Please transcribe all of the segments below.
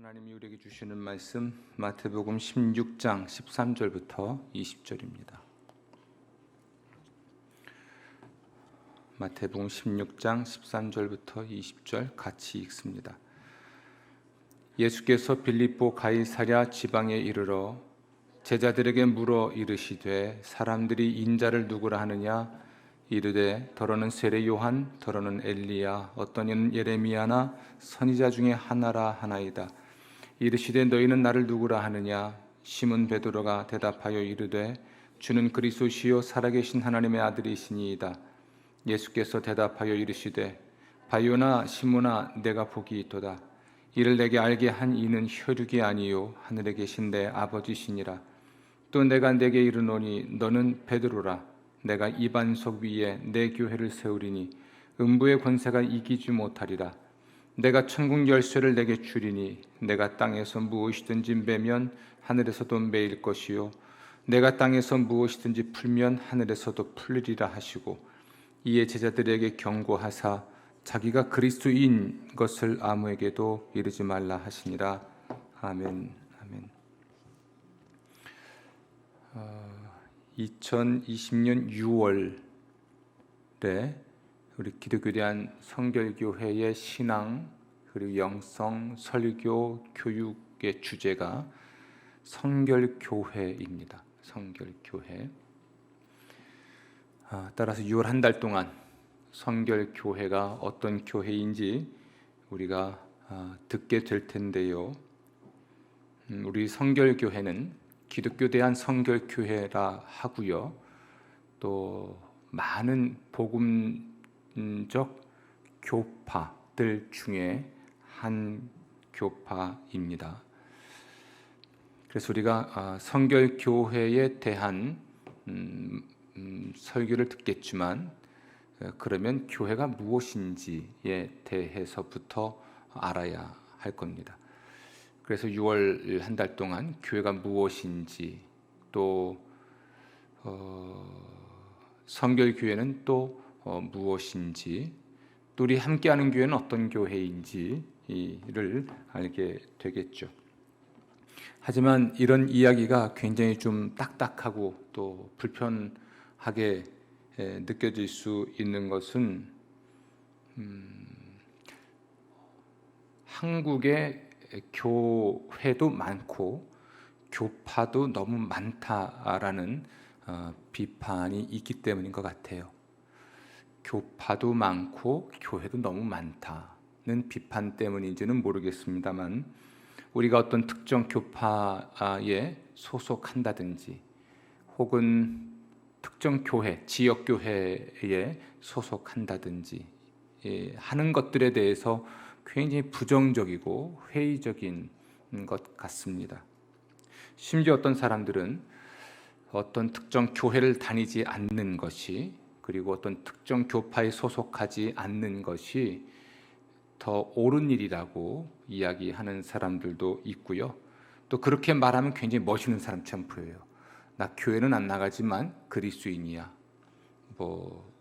하나님이 우리에게 주시는 말씀 마태복음 16장 13절부터 20절입니다. 마태복음 16장 13절부터 20절 같이 읽습니다. 예수께서 빌립보 가이사랴 지방에 이르러 제자들에게 물어 이르시되 사람들이 인자를 누구라 하느냐 이르되 더러는 세례 요한 더러는 엘리야 어떤 이는 예레미야나 선지자 중에 하나라 하나이다. 이르시되 너희는 나를 누구라 하느냐 시몬 베드로가 대답하여 이르되 주는 그리스도시요 살아계신 하나님의 아들이시니이다. 예수께서 대답하여 이르시되 바요나 시몬아 내가 복이 있도다. 이를 내게 알게 한 이는 혈육이 아니요 하늘에 계신 내 아버지시니라. 또 내가 내게 이르노니 너는 베드로라. 내가 이 반석 위에 내 교회를 세우리니 음부의 권세가 이기지 못하리라. 내가 천국 열쇠를 내게 주리니 내가 땅에서 무엇이든지 매면 하늘에서도 매일 것이요 내가 땅에서 무엇이든지 풀면 하늘에서도 풀리리라 하시고 이에 제자들에게 경고하사 자기가 그리스도인 것을 아무에게도 이르지 말라 하시니라. 아멘. 아멘. 2020년 6월에 우리 기독교대한 성결교회의 신앙 그리고 영성 설교 교육의 주제가 성결교회입니다. 성결교회. 따라서 6월 한 달 동안 성결교회가 어떤 교회인지 우리가 듣게 될 텐데요. 우리 성결교회는 기독교대한 성결교회라 하고요. 또 많은 복음적 교파들 중에 한 교파입니다. 그래서 우리가 성결교회에 대한 설교를 듣겠지만 그러면 교회가 무엇인지에 대해서부터 알아야 할 겁니다. 그래서 6월 한 달 동안 교회가 무엇인지 또 성결교회는 또 무엇인지 또 우리 함께하는 교회는 어떤 교회인지를 알게 되겠죠. 하지만 이런 이야기가 굉장히 좀 딱딱하고 또 불편하게 느껴질 수 있는 것은 한국의 교회도 많고 교파도 너무 많다라는 비판이 있기 때문인 것 같아요. 교파도 많고 교회도 너무 많다는 비판 때문인지는 모르겠습니다만 우리가 어떤 특정 교파에 소속한다든지 혹은 특정 교회, 지역교회에 소속한다든지 하는 것들에 대해서 굉장히 부정적이고 회의적인 것 같습니다. 심지어 어떤 사람들은 어떤 특정 교회를 다니지 않는 것이 그리고 어떤 특정 교파에 소속하지 않는 것이 더 옳은 일이라고 이야기하는 사람들도 있고요. 또 그렇게 말하면 굉장히 멋있는 사람처럼 보여요. 나 교회는 안 나가지만 그리스도인이야.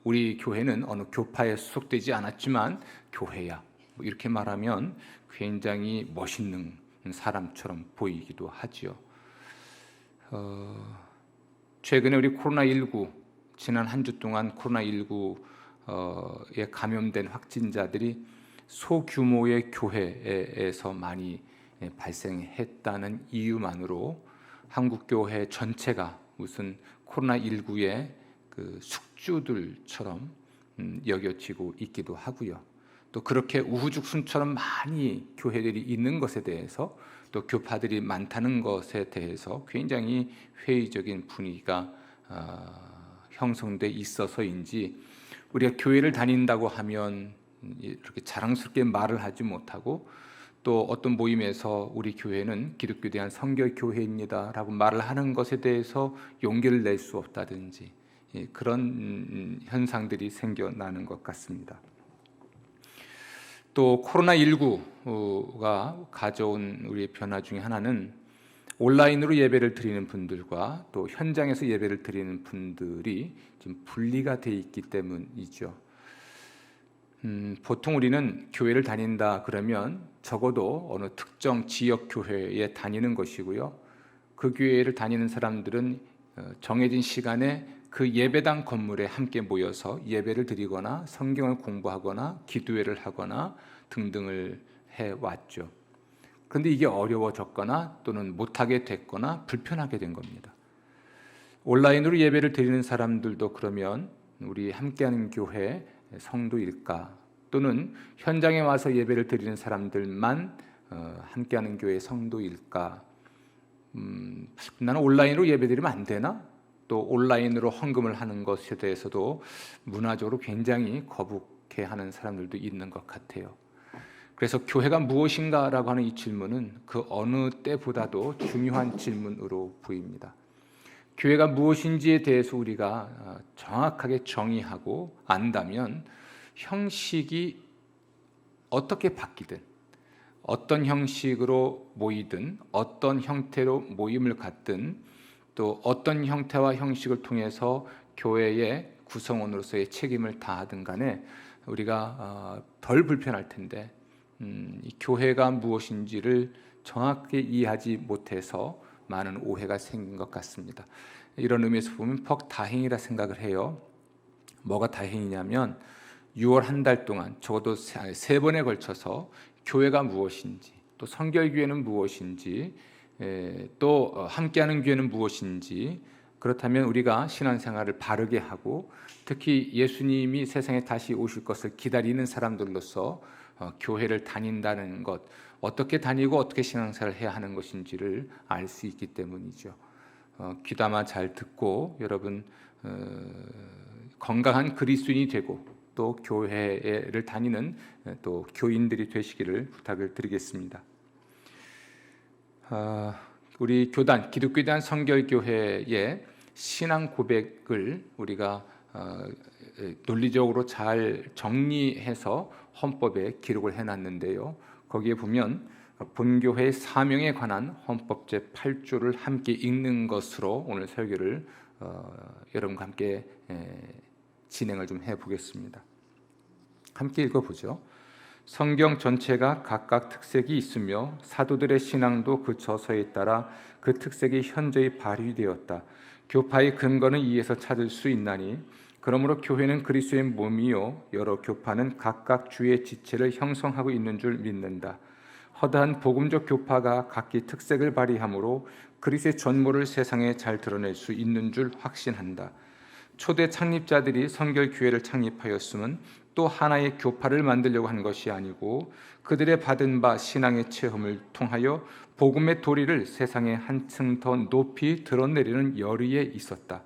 우리 교회는 어느 교파에 소속되지 않았지만 교회야. 이렇게 말하면 굉장히 멋있는 사람처럼 보이기도 하지요. 최근에 우리 코로나19 지난 한 주 동안 코로나19에 감염된 확진자들이 소규모의 교회에서 많이 발생했다는 이유만으로 한국 교회 전체가 무슨 코로나19의 그 숙주들처럼 여겨지고 있기도 하고요. 또 그렇게 우후죽순처럼 많이 교회들이 있는 것에 대해서 또 교파들이 많다는 것에 대해서 굉장히 회의적인 분위기가 형성돼 있어서인지 우리가 교회를 다닌다고 하면 이렇게 자랑스럽게 말을 하지 못하고 또 어떤 모임에서 우리 교회는 기독교에 대한 성결교회입니다 라고 말을 하는 것에 대해서 용기를 낼 수 없다든지 그런 현상들이 생겨나는 것 같습니다. 또 코로나19가 가져온 우리의 변화 중에 하나는 온라인으로 예배를 드리는 분들과 또 현장에서 예배를 드리는 분들이 좀 분리가 돼 있기 때문이죠. 보통 우리는 교회를 다닌다 그러면 적어도 어느 특정 지역 교회에 다니는 것이고요. 그 교회를 다니는 사람들은 정해진 시간에 그 예배당 건물에 함께 모여서 예배를 드리거나 성경을 공부하거나 기도회를 하거나 등등을 해왔죠. 그런데 이게 어려워졌거나 또는 못하게 됐거나 불편하게 된 겁니다. 온라인으로 예배를 드리는 사람들도 그러면 우리 함께하는 교회 성도일까? 또는 현장에 와서 예배를 드리는 사람들만 함께하는 교회 성도일까? 나는 온라인으로 예배드리면 안 되나? 또 온라인으로 헌금을 하는 것에 대해서도 문화적으로 굉장히 거북해하는 사람들도 있는 것 같아요. 그래서 교회가 무엇인가라고 하는 이 질문은 그 어느 때보다도 중요한 질문으로 보입니다. 교회가 무엇인지에 대해서 우리가 정확하게 정의하고 안다면 형식이 어떻게 바뀌든 어떤 형식으로 모이든 어떤 형태로 모임을 갖든 또 어떤 형태와 형식을 통해서 교회의 구성원으로서의 책임을 다하든 간에 우리가 덜 불편할 텐데 이 교회가 무엇인지를 정확히 이해하지 못해서 많은 오해가 생긴 것 같습니다. 이런 의미에서 보면 퍽 다행이라 생각을 해요. 뭐가 다행이냐면 6월 한 달 동안 적어도 세 번에 걸쳐서 교회가 무엇인지 또 성결교회는 무엇인지 또 함께하는 교회는 무엇인지 그렇다면 우리가 신앙생활을 바르게 하고 특히 예수님이 세상에 다시 오실 것을 기다리는 사람들로서 교회를 다닌다는 것 어떻게 다니고 어떻게 신앙생활을 해야 하는 것인지를 알 수 있기 때문이죠. 귀담아 잘 듣고 여러분 건강한 그리스도인이 되고 또 교회를 다니는 또 교인들이 되시기를 부탁을 드리겠습니다. 우리 교단 기독교단 성결교회의 신앙 고백을 우리가 논리적으로 잘 정리해서 헌법에 기록을 해놨는데요. 거기에 보면 본교회의 사명에 관한 헌법 제8조를 함께 읽는 것으로 오늘 설교를 여러분과 함께 진행을 좀 해보겠습니다. 함께 읽어보죠. 성경 전체가 각각 특색이 있으며 사도들의 신앙도 그 저서에 따라 그 특색이 현저히 발휘되었다. 교파의 근거는 이에서 찾을 수 있나니 그러므로 교회는 그리스도의 몸이요 여러 교파는 각각 주의 지체를 형성하고 있는 줄 믿는다. 허다한 복음적 교파가 각기 특색을 발휘하므로 그리스도의 전모를 세상에 잘 드러낼 수 있는 줄 확신한다. 초대 창립자들이 성결교회를 창립하였음은 또 하나의 교파를 만들려고 한 것이 아니고 그들의 받은 바 신앙의 체험을 통하여 복음의 도리를 세상에 한층 더 높이 드러내려는 열의에 있었다.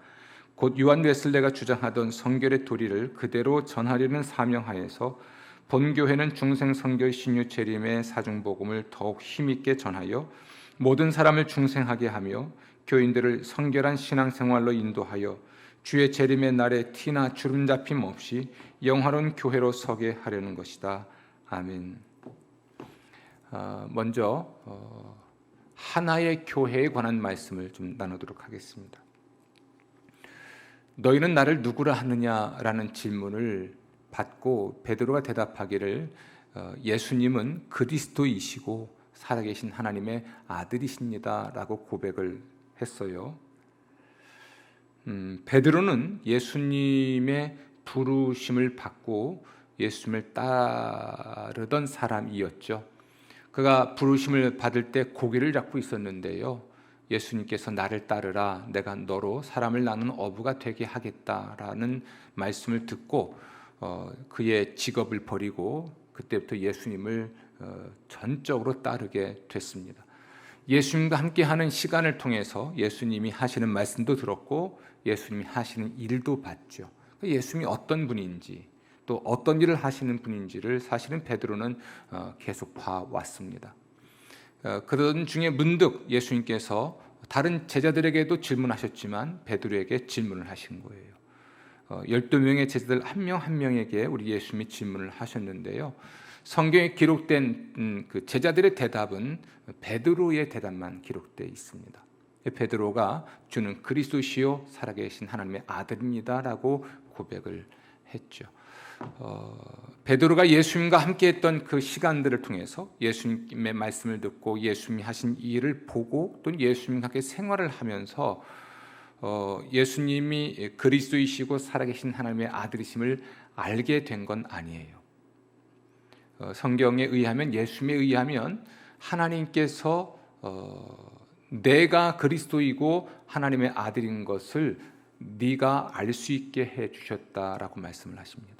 곧 요한 웨슬레가 주장하던 성결의 도리를 그대로 전하려는 사명하에서 본교회는 중생 성결 신유 재림의 사중복음을 더욱 힘있게 전하여 모든 사람을 중생하게 하며 교인들을 성결한 신앙생활로 인도하여 주의 재림의 날에 티나 주름 잡힘 없이 영화로운 교회로 서게 하려는 것이다. 아멘. 먼저 하나의 교회에 관한 말씀을 좀 나누도록 하겠습니다. 너희는 나를 누구라 하느냐라는 질문을 받고 베드로가 대답하기를 예수님은 그리스도이시고 살아계신 하나님의 아들이십니다라고 고백을 했어요. 베드로는 예수님의 부르심을 받고 예수님을 따르던 사람이었죠. 그가 부르심을 받을 때 고개를 잡고 있었는데요. 예수님께서 나를 따르라, 내가 너로 사람을 낳는 어부가 되게 하겠다라는 말씀을 듣고 그의 직업을 버리고 그때부터 예수님을 전적으로 따르게 됐습니다. 예수님과 함께하는 시간을 통해서 예수님이 하시는 말씀도 들었고 예수님이 하시는 일도 봤죠. 예수님이 어떤 분인지 또 어떤 일을 하시는 분인지를 사실은 베드로는 계속 봐왔습니다. 그런 중에 문득 예수님께서 다른 제자들에게도 질문하셨지만 베드로에게 질문을 하신 거예요. 12명의 제자들 한 명 한 명에게 우리 예수님이 질문을 하셨는데요. 성경에 기록된 그 제자들의 대답은 베드로의 대답만 기록되어 있습니다. 베드로가 주는 그리스도시요 살아계신 하나님의 아들입니다라고 고백을 했죠. 베드로가 예수님과 함께했던 그 시간들을 통해서 예수님의 말씀을 듣고 예수님이 하신 일을 보고 또 예수님과 함께 생활을 하면서 예수님이 그리스도이시고 살아계신 하나님의 아들이심을 알게 된 건 아니에요. 성경에 의하면, 예수님에 의하면 하나님께서 내가 그리스도이고 하나님의 아들인 것을 네가 알 수 있게 해 주셨다라고 말씀을 하십니다.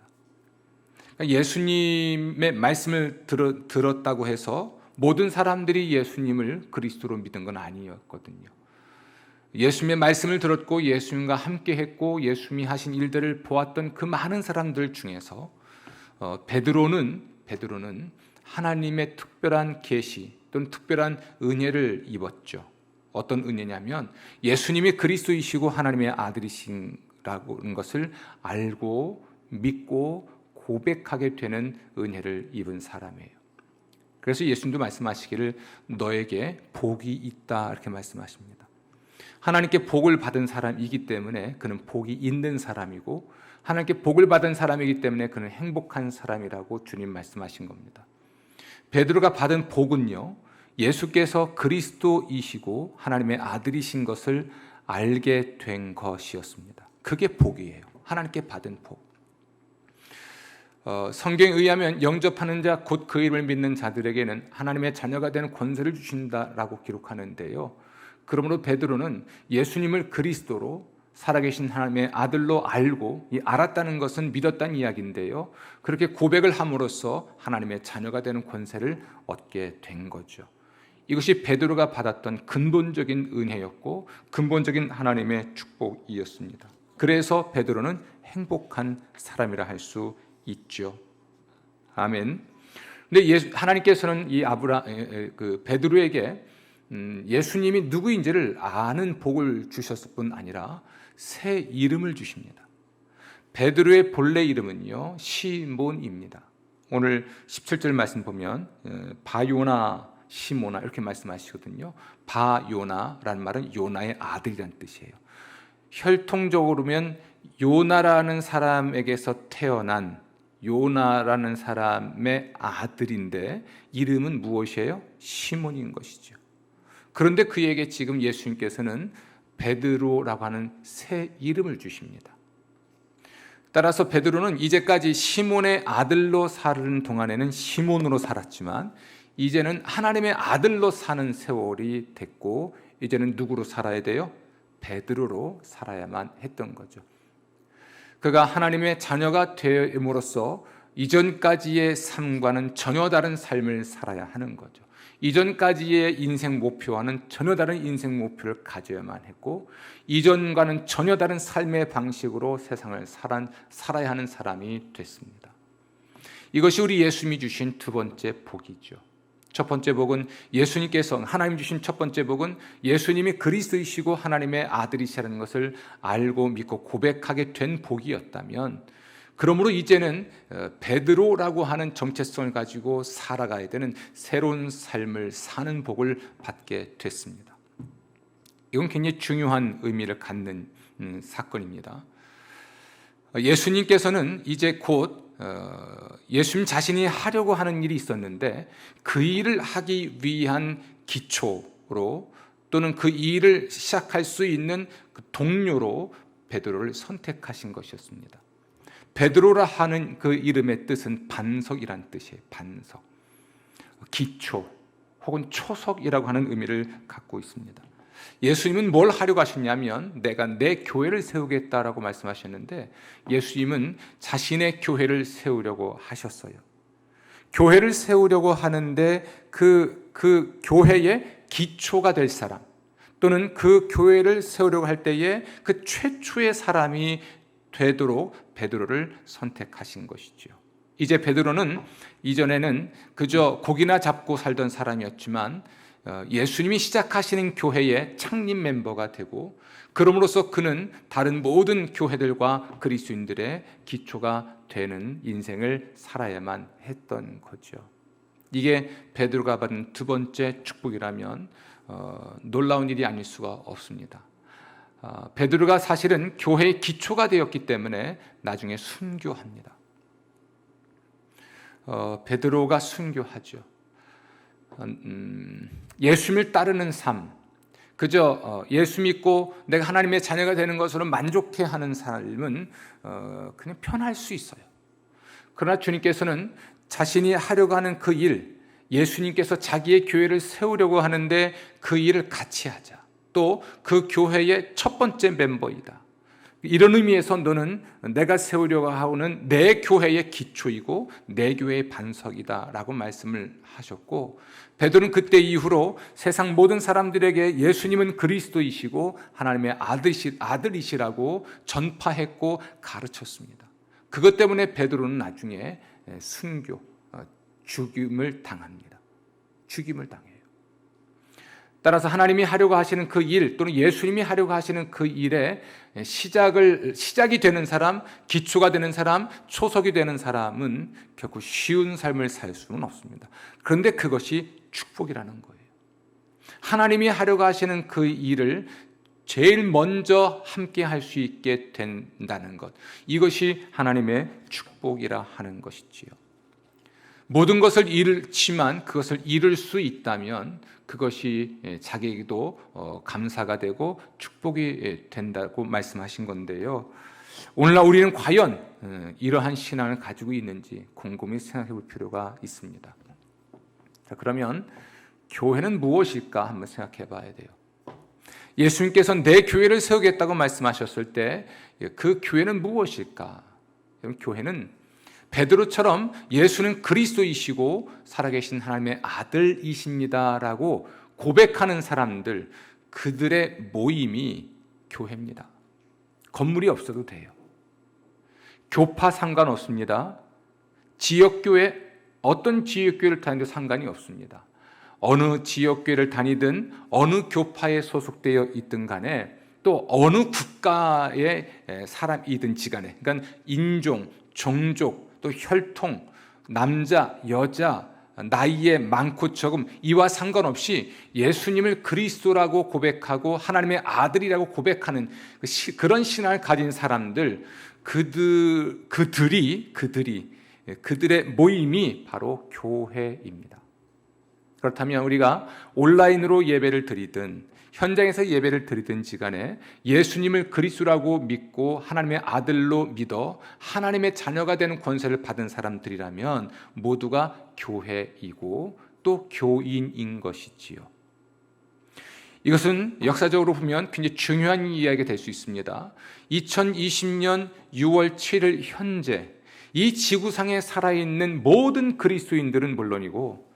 예수님의 말씀을 들었다고 해서 모든 사람들이 예수님을 그리스도로 믿은 건 아니었거든요. 예수님의 말씀을 들었고 예수님과 함께 했고 예수님이 하신 일들을 보았던 그 많은 사람들 중에서 베드로는 하나님의 특별한 계시 또는 특별한 은혜를 입었죠. 어떤 은혜냐면 예수님이 그리스도이시고 하나님의 아들이신라는 것을 알고 믿고 고백하게 되는 은혜를 입은 사람이에요. 그래서 예수님도 말씀하시기를 너에게 복이 있다 이렇게 말씀하십니다. 하나님께 복을 받은 사람이기 때문에 그는 복이 있는 사람이고 하나님께 복을 받은 사람이기 때문에 그는 행복한 사람이라고 주님 말씀하신 겁니다. 베드로가 받은 복은요, 예수께서 그리스도이시고 하나님의 아들이신 것을 알게 된 것이었습니다. 그게 복이에요. 하나님께 받은 복. 성경에 의하면 영접하는 자 곧 그 이름을 믿는 자들에게는 하나님의 자녀가 되는 권세를 주신다라고 기록하는데요. 그러므로 베드로는 예수님을 그리스도로 살아계신 하나님의 아들로 알고 알았다는 것은 믿었다는 이야기인데요. 그렇게 고백을 함으로써 하나님의 자녀가 되는 권세를 얻게 된 거죠. 이것이 베드로가 받았던 근본적인 은혜였고 근본적인 하나님의 축복이었습니다. 그래서 베드로는 행복한 사람이라 할 수 있죠. 아멘. 근데 하나님께서는 이 베드로에게 예수님이 누구인지를 아는 복을 주셨을 뿐 아니라 새 이름을 주십니다. 베드로의 본래 이름은요, 시몬입니다. 오늘 17절 말씀 보면 바요나 시모나 이렇게 말씀하시거든요. 바요나라는 말은 요나의 아들이라는 뜻이에요. 혈통적으로면 요나라는 사람에게서 태어난 요나라는 사람의 아들인데 이름은 무엇이에요? 시몬인 것이죠. 그런데 그에게 지금 예수님께서는 베드로라고 하는 새 이름을 주십니다. 따라서 베드로는 이제까지 시몬의 아들로 사는 동안에는 시몬으로 살았지만 이제는 하나님의 아들로 사는 세월이 됐고 이제는 누구로 살아야 돼요? 베드로로 살아야만 했던 거죠. 그가 하나님의 자녀가 됨으로써 이전까지의 삶과는 전혀 다른 삶을 살아야 하는 거죠. 이전까지의 인생 목표와는 전혀 다른 인생 목표를 가져야만 했고 이전과는 전혀 다른 삶의 방식으로 세상을 살아야 하는 사람이 됐습니다. 이것이 우리 예수님이 주신 두 번째 복이죠. 첫 번째 복은 예수님께서 하나님 주신 첫 번째 복은 예수님이 그리스도이시고 하나님의 아들이시라는 것을 알고 믿고 고백하게 된 복이었다면 그러므로 이제는 베드로라고 하는 정체성을 가지고 살아가야 되는 새로운 삶을 사는 복을 받게 됐습니다. 이건 굉장히 중요한 의미를 갖는 사건입니다. 예수님께서는 이제 곧 예수님 자신이 하려고 하는 일이 있었는데 그 일을 하기 위한 기초로 또는 그 일을 시작할 수 있는 그 동료로 베드로를 선택하신 것이었습니다. 베드로라 하는 그 이름의 뜻은 반석이란 뜻이에요. 반석, 기초 혹은 초석이라고 하는 의미를 갖고 있습니다. 예수님은 뭘 하려고 하셨냐면 내가 내 교회를 세우겠다라고 말씀하셨는데 예수님은 자신의 교회를 세우려고 하셨어요. 교회를 세우려고 하는데 그 교회의 기초가 될 사람 또는 그 교회를 세우려고 할 때에 그 최초의 사람이 되도록 베드로를 선택하신 것이죠. 이제 베드로는 이전에는 그저 고기나 잡고 살던 사람이었지만 예수님이 시작하시는 교회의 창립 멤버가 되고 그럼으로써 그는 다른 모든 교회들과 그리스도인들의 기초가 되는 인생을 살아야만 했던 거죠. 이게 베드로가 받은 두 번째 축복이라면 놀라운 일이 아닐 수가 없습니다. 베드로가 사실은 교회의 기초가 되었기 때문에 나중에 순교합니다. 베드로가 순교하죠. 예수님을 따르는 삶, 그저 예수 믿고 내가 하나님의 자녀가 되는 것으로 만족해하는 삶은 그냥 편할 수 있어요. 그러나 주님께서는 자신이 하려고 하는 그 일, 예수님께서 자기의 교회를 세우려고 하는데 그 일을 같이 하자. 또 그 교회의 첫 번째 멤버이다. 이런 의미에서 너는 내가 세우려고 하는 내 교회의 기초이고 내 교회의 반석이다 라고 말씀을 하셨고, 베드로는 그때 이후로 세상 모든 사람들에게 예수님은 그리스도이시고 하나님의 아들이시라고 전파했고 가르쳤습니다. 그것 때문에 베드로는 나중에 순교, 죽임을 당합니다. 죽임을 당해요. 따라서 하나님이 하려고 하시는 그 일, 또는 예수님이 하려고 하시는 그 일에 시작이 되는 사람, 기초가 되는 사람, 초석이 되는 사람은 결코 쉬운 삶을 살 수는 없습니다. 그런데 그것이 축복이라는 거예요. 하나님이 하려고 하시는 그 일을 제일 먼저 함께 할 수 있게 된다는 것, 이것이 하나님의 축복이라 하는 것이지요. 모든 것을 잃지만 그것을 이룰 수 있다면 그것이 자기에게도 감사가 되고 축복이 된다고 말씀하신 건데요. 오늘날 우리는 과연 이러한 신앙을 가지고 있는지 곰곰이 생각해 볼 필요가 있습니다. 자, 그러면 교회는 무엇일까 한번 생각해 봐야 돼요. 예수님께서 내 교회를 세우겠다고 말씀하셨을 때 그 교회는 무엇일까? 교회는 베드로처럼 예수는 그리스도이시고 살아계신 하나님의 아들이십니다라고 고백하는 사람들, 그들의 모임이 교회입니다. 건물이 없어도 돼요. 교파 상관없습니다. 지역교회, 어떤 지역교회를 다니도 상관이 없습니다. 어느 지역교회를 다니든 어느 교파에 소속되어 있든 간에 또 어느 국가의 사람이든지 간에, 그러니까 인종, 종족, 또 혈통, 남자, 여자, 나이에 많고 적음 이와 상관없이 예수님을 그리스도라고 고백하고 하나님의 아들이라고 고백하는 그런 신앙을 가진 사람들, 그들의 모임이 바로 교회입니다. 그렇다면 우리가 온라인으로 예배를 드리든 현장에서 예배를 드리든지 간에 예수님을 그리스도라고 믿고 하나님의 아들로 믿어 하나님의 자녀가 되는 권세를 받은 사람들이라면 모두가 교회이고 또 교인인 것이지요. 이것은 역사적으로 보면 굉장히 중요한 이야기가 될 수 있습니다. 2020년 6월 7일 현재 이 지구상에 살아있는 모든 그리스도인들은 물론이고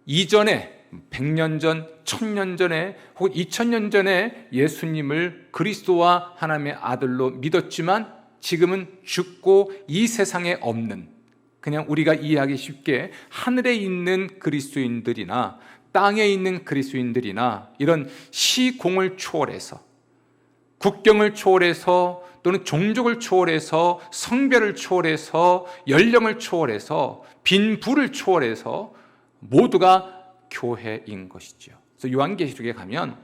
이전에 100년 전, 1000년 전에 혹은 2000년 전에 예수님을 그리스도와 하나님의 아들로 믿었지만 지금은 죽고 이 세상에 없는, 그냥 우리가 이해하기 쉽게 하늘에 있는 그리스도인들이나 땅에 있는 그리스도인들이나 이런 시공을 초월해서, 국경을 초월해서 또는 종족을 초월해서, 성별을 초월해서, 연령을 초월해서, 빈부를 초월해서 모두가 교회인 것이죠. 그래서 요한계시록에 가면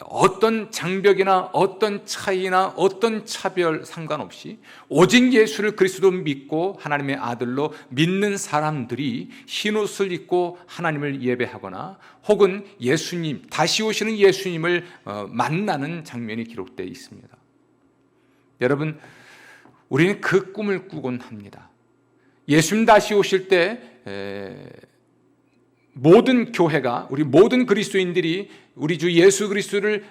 어떤 장벽이나 어떤 차이나 어떤 차별 상관없이 오직 예수를 그리스도 믿고 하나님의 아들로 믿는 사람들이 흰옷을 입고 하나님을 예배하거나 혹은 예수님, 다시 오시는 예수님을 만나는 장면이 기록되어 있습니다. 여러분, 우리는 그 꿈을 꾸곤 합니다. 예수님 다시 오실 때 모든 교회가, 우리 모든 그리스도인들이 우리 주 예수 그리스도를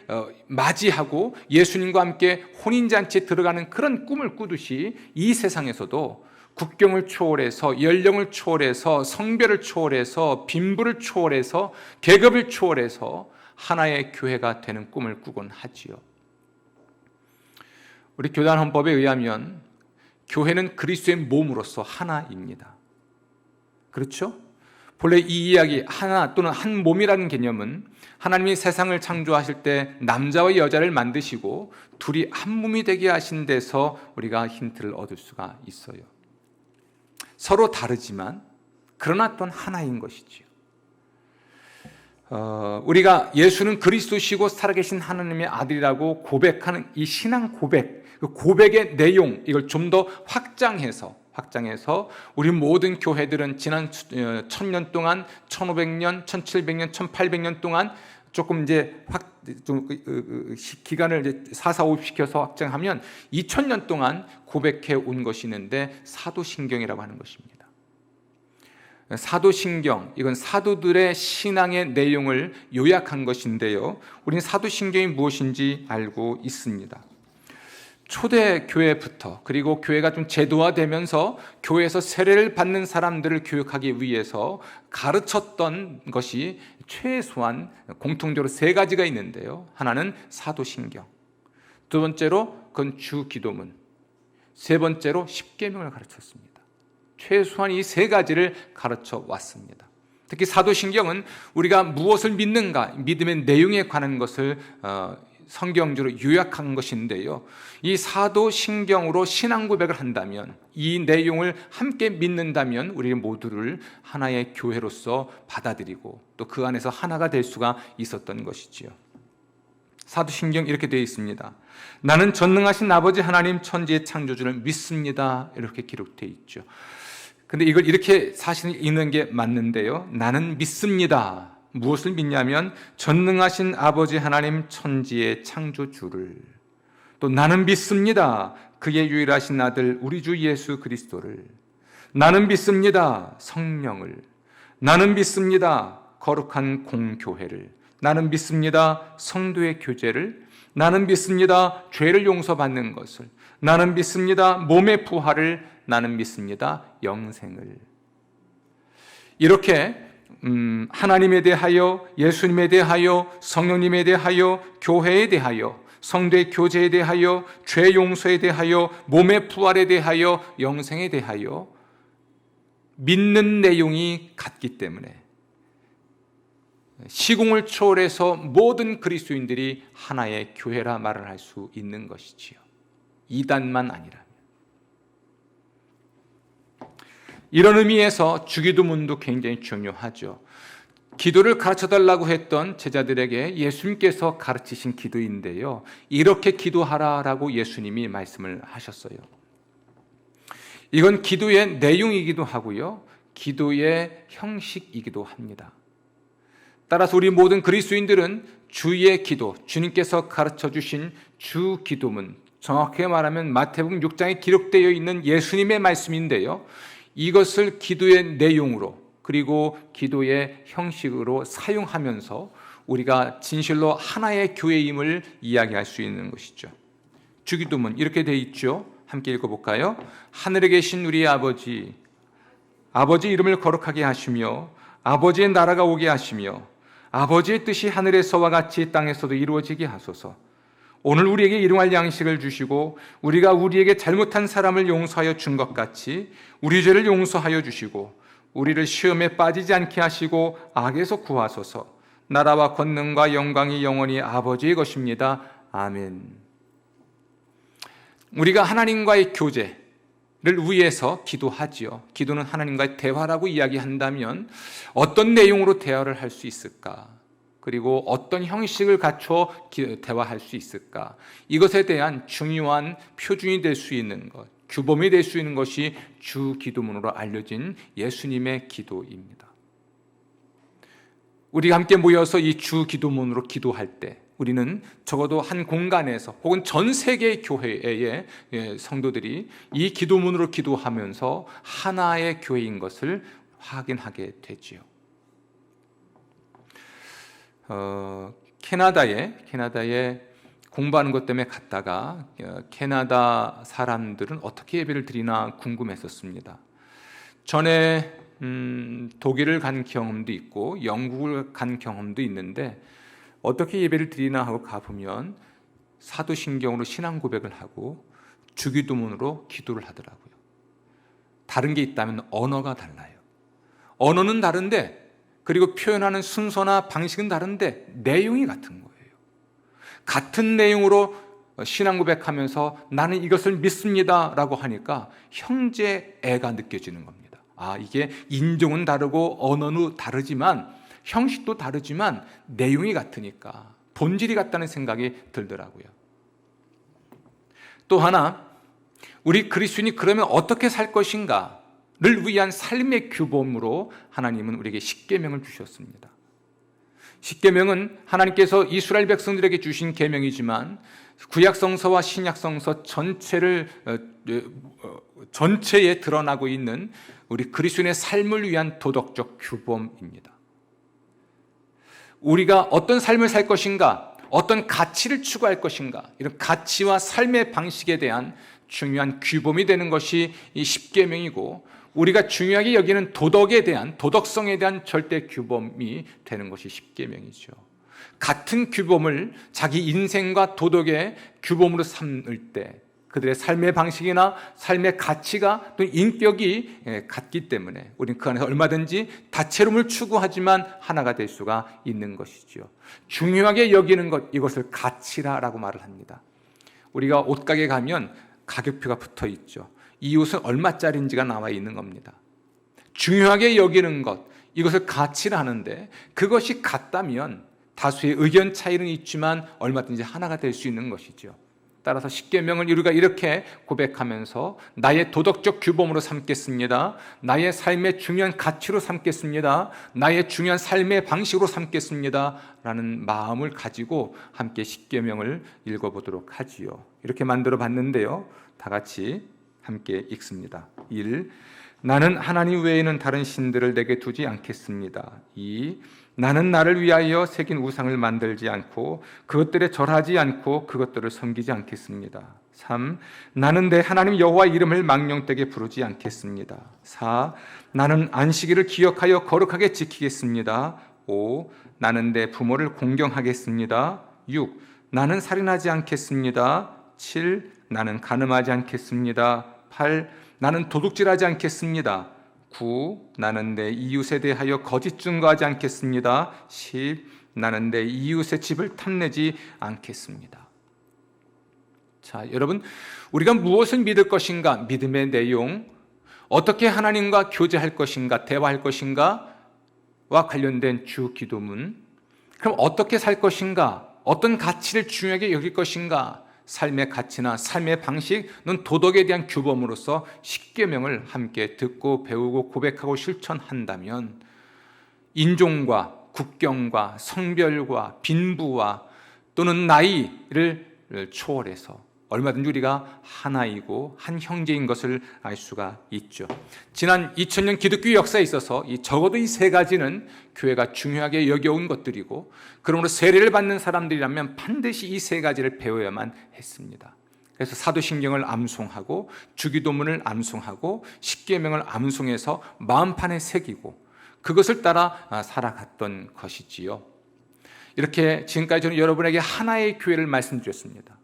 맞이하고 예수님과 함께 혼인잔치에 들어가는 그런 꿈을 꾸듯이 이 세상에서도 국경을 초월해서, 연령을 초월해서, 성별을 초월해서, 빈부를 초월해서, 계급을 초월해서 하나의 교회가 되는 꿈을 꾸곤 하지요. 우리 교단 헌법에 의하면 교회는 그리스도의 몸으로서 하나입니다. 그렇죠? 본래 이 이야기, 하나 또는 한 몸이라는 개념은 하나님이 세상을 창조하실 때 남자와 여자를 만드시고 둘이 한 몸이 되게 하신 데서 우리가 힌트를 얻을 수가 있어요. 서로 다르지만 그러나 또한 하나인 것이지요. 우리가 예수는 그리스도시고 살아계신 하나님의 아들이라고 고백하는 이 신앙 고백, 그 고백의 내용, 이걸 좀 더 확장해서 확장해서 우리 모든 교회들은 지난 1000년 동안, 1500년, 1700년, 1800년 동안 조금 이제 기간을 이제 4, 4, 5 시켜서 확장하면 2000년 동안 고백해 온 것이 있는데 사도신경이라고 하는 것입니다. 사도신경, 이건 사도들의 신앙의 내용을 요약한 것인데요, 우리는 사도신경이 무엇인지 알고 있습니다. 초대 교회부터, 그리고 교회가 좀 제도화되면서 교회에서 세례를 받는 사람들을 교육하기 위해서 가르쳤던 것이 최소한 공통적으로 세 가지가 있는데요, 하나는 사도신경, 두 번째로 그건 주기도문, 세 번째로 십계명을 가르쳤습니다. 최소한 이 세 가지를 가르쳐 왔습니다. 특히 사도신경은 우리가 무엇을 믿는가, 믿음의 내용에 관한 것을 성경적으로 요약한 것인데요, 이 사도신경으로 신앙 고백을 한다면, 이 내용을 함께 믿는다면 우리 모두를 하나의 교회로서 받아들이고 또 그 안에서 하나가 될 수가 있었던 것이지요. 사도신경 이렇게 되어 있습니다. 나는 전능하신 아버지 하나님 천지의 창조주를 믿습니다. 이렇게 기록되어 있죠. 근데 이걸 이렇게 사실 읽는 게 맞는데요, 나는 믿습니다. 무엇을 믿냐면 전능하신 아버지 하나님 천지의 창조주를, 또 나는 믿습니다. 그의 유일하신 아들 우리 주 예수 그리스도를, 나는 믿습니다. 성령을, 나는 믿습니다. 거룩한 공교회를, 나는 믿습니다. 성도의 교제를, 나는 믿습니다. 죄를 용서받는 것을, 나는 믿습니다. 몸의 부활을, 나는 믿습니다. 영생을. 이렇게 하나님에 대하여, 예수님에 대하여, 성령님에 대하여, 교회에 대하여, 성도의 교제에 대하여, 죄 용서에 대하여, 몸의 부활에 대하여, 영생에 대하여 믿는 내용이 같기 때문에 시공을 초월해서 모든 그리스도인들이 하나의 교회라 말을 할 수 있는 것이지요. 이단만 아니라면. 이런 의미에서 주기도문도 굉장히 중요하죠. 기도를 가르쳐달라고 했던 제자들에게 예수님께서 가르치신 기도인데요, 이렇게 기도하라라고 예수님이 말씀을 하셨어요. 이건 기도의 내용이기도 하고요, 기도의 형식이기도 합니다. 따라서 우리 모든 그리스도인들은 주의 기도, 주님께서 가르쳐 주신 주 기도문, 정확하게 말하면 마태복음 6장에 기록되어 있는 예수님의 말씀인데요, 이것을 기도의 내용으로, 그리고 기도의 형식으로 사용하면서 우리가 진실로 하나의 교회임을 이야기할 수 있는 것이죠. 주기도문 이렇게 되어 있죠. 함께 읽어볼까요? 하늘에 계신 우리 아버지, 아버지 이름을 거룩하게 하시며 아버지의 나라가 오게 하시며 아버지의 뜻이 하늘에서와 같이 땅에서도 이루어지게 하소서. 오늘 우리에게 일용할 양식을 주시고 우리가 우리에게 잘못한 사람을 용서하여 준 것 같이 우리 죄를 용서하여 주시고 우리를 시험에 빠지지 않게 하시고 악에서 구하소서. 나라와 권능과 영광이 영원히 아버지의 것입니다. 아멘. 우리가 하나님과의 교제를 위해서 기도하지요. 기도는 하나님과의 대화라고 이야기한다면 어떤 내용으로 대화를 할 수 있을까? 그리고 어떤 형식을 갖춰 대화할 수 있을까? 이것에 대한 중요한 표준이 될 수 있는 것, 규범이 될 수 있는 것이 주 기도문으로 알려진 예수님의 기도입니다. 우리가 함께 모여서 이 주 기도문으로 기도할 때 우리는 적어도 한 공간에서 혹은 전 세계 교회의 성도들이 이 기도문으로 기도하면서 하나의 교회인 것을 확인하게 되지요. 캐나다에 공부하는 것 때문에 갔다가 캐나다 사람들은 어떻게 예배를 드리나 궁금했었습니다. 전에 독일을 간 경험도 있고 영국을 간 경험도 있는데 어떻게 예배를 드리나 하고 가보면 사도신경으로 신앙 고백을 하고 주기도문으로 기도를 하더라고요. 다른 게 있다면 언어가 달라요. 언어는 다른데, 그리고 표현하는 순서나 방식은 다른데 내용이 같은 거예요. 같은 내용으로 신앙 고백하면서 나는 이것을 믿습니다 라고 하니까 형제애가 느껴지는 겁니다. 아, 이게 인종은 다르고 언어는 다르지만 형식도 다르지만 내용이 같으니까 본질이 같다는 생각이 들더라고요. 또 하나, 우리 그리스도인이 그러면 어떻게 살 것인가를 위한 삶의 규범으로 하나님은 우리에게 십계명을 주셨습니다. 십계명은 하나님께서 이스라엘 백성들에게 주신 계명이지만 구약성서와 신약성서 전체에 드러나고 있는 우리 그리스도인의 삶을 위한 도덕적 규범입니다. 우리가 어떤 삶을 살 것인가, 어떤 가치를 추구할 것인가, 이런 가치와 삶의 방식에 대한 중요한 규범이 되는 것이 이 십계명이고, 우리가 중요하게 여기는 도덕에 대한, 도덕성에 대한 절대 규범이 되는 것이 십계명이죠. 같은 규범을 자기 인생과 도덕의 규범으로 삼을 때 그들의 삶의 방식이나 삶의 가치가 또 인격이 같기 때문에 우리는 그 안에서 얼마든지 다채로움을 추구하지만 하나가 될 수가 있는 것이죠. 중요하게 여기는 것, 이것을 가치라고 말을 합니다. 우리가 옷가게 가면 가격표가 붙어 있죠. 이 옷은 얼마짜리인지가 나와 있는 겁니다. 중요하게 여기는 것, 이것을 가치라 하는데, 그것이 같다면 다수의 의견 차이는 있지만 얼마든지 하나가 될 수 있는 것이죠. 따라서 십계명을 우리가 이렇게 고백하면서 나의 도덕적 규범으로 삼겠습니다, 나의 삶의 중요한 가치로 삼겠습니다, 나의 중요한 삶의 방식으로 삼겠습니다 라는 마음을 가지고 함께 십계명을 읽어보도록 하지요. 이렇게 만들어 봤는데요, 다 같이 함께 읽습니다. 1. 나는 하나님 외에는 다른 신들을 내게 두지 않겠습니다. 2. 나는 나를 위하여 새긴 우상을 만들지 않고 그것들에 절하지 않고 그것들을 섬기지 않겠습니다. 3. 나는 내 하나님 여호와 이름을 망령되게 부르지 않겠습니다. 4. 나는 안식일을 기억하여 거룩하게 지키겠습니다. 5. 나는 내 부모를 공경하겠습니다. 6. 나는 살인하지 않겠습니다. 7. 나는 간음하지 않겠습니다. 8. 나는 도둑질하지 않겠습니다. 9. 나는 내 이웃에 대하여 거짓 증거하지 않겠습니다. 10. 나는 내 이웃의 집을 탐내지 않겠습니다. 자, 여러분, 우리가 무엇을 믿을 것인가, 믿음의 내용, 어떻게 하나님과 교제할 것인가, 대화할 것인가와 관련된 주 기도문, 그럼 어떻게 살 것인가, 어떤 가치를 중요하게 여길 것인가, 삶의 가치나 삶의 방식은 도덕에 대한 규범으로서 십계명을 함께 듣고 배우고 고백하고 실천한다면 인종과 국경과 성별과 빈부와 또는 나이를 초월해서 얼마든지 우리가 하나이고 한 형제인 것을 알 수가 있죠. 지난 2000년 기독교 역사에 있어서 적어도 이 세 가지는 교회가 중요하게 여겨온 것들이고, 그러므로 세례를 받는 사람들이라면 반드시 이 세 가지를 배워야만 했습니다. 그래서 사도신경을 암송하고 주기도문을 암송하고 십계명을 암송해서 마음판에 새기고 그것을 따라 살아갔던 것이지요. 이렇게 지금까지 저는 여러분에게 하나의 교회를 말씀드렸습니다.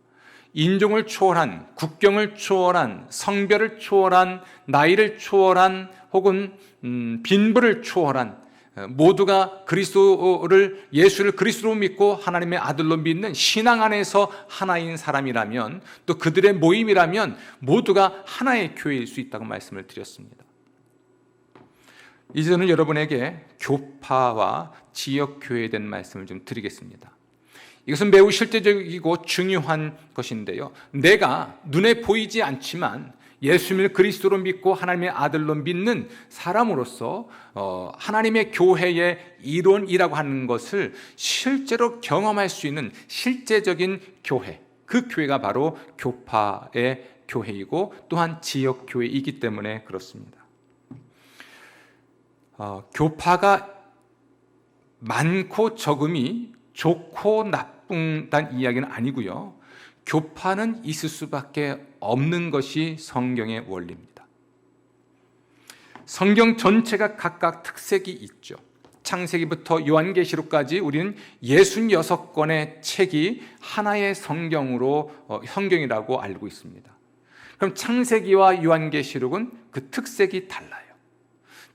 인종을 초월한, 국경을 초월한, 성별을 초월한, 나이를 초월한, 혹은 빈부를 초월한, 모두가 예수를 그리스도로 믿고 하나님의 아들로 믿는 신앙 안에서 하나인 사람이라면, 또 그들의 모임이라면 모두가 하나의 교회일 수 있다고 말씀을 드렸습니다. 이제 저는 여러분에게 교파와 지역교회에 대한 말씀을 좀 드리겠습니다. 이것은 매우 실제적이고 중요한 것인데요, 내가 눈에 보이지 않지만 예수님을 그리스도로 믿고 하나님의 아들로 믿는 사람으로서 하나님의 교회의 일원이라고 하는 것을 실제로 경험할 수 있는 실제적인 교회, 그 교회가 바로 교파의 교회이고 또한 지역교회이기 때문에 그렇습니다. 교파가 많고 적음이 좋고 나쁘다는 이야기는 아니고요, 교파는 있을 수밖에 없는 것이 성경의 원리입니다. 성경 전체가 각각 특색이 있죠. 창세기부터 요한계시록까지 우리는 66권의 책이 하나의 성경이라고 알고 있습니다. 그럼 창세기와 요한계시록은 그 특색이 달라요.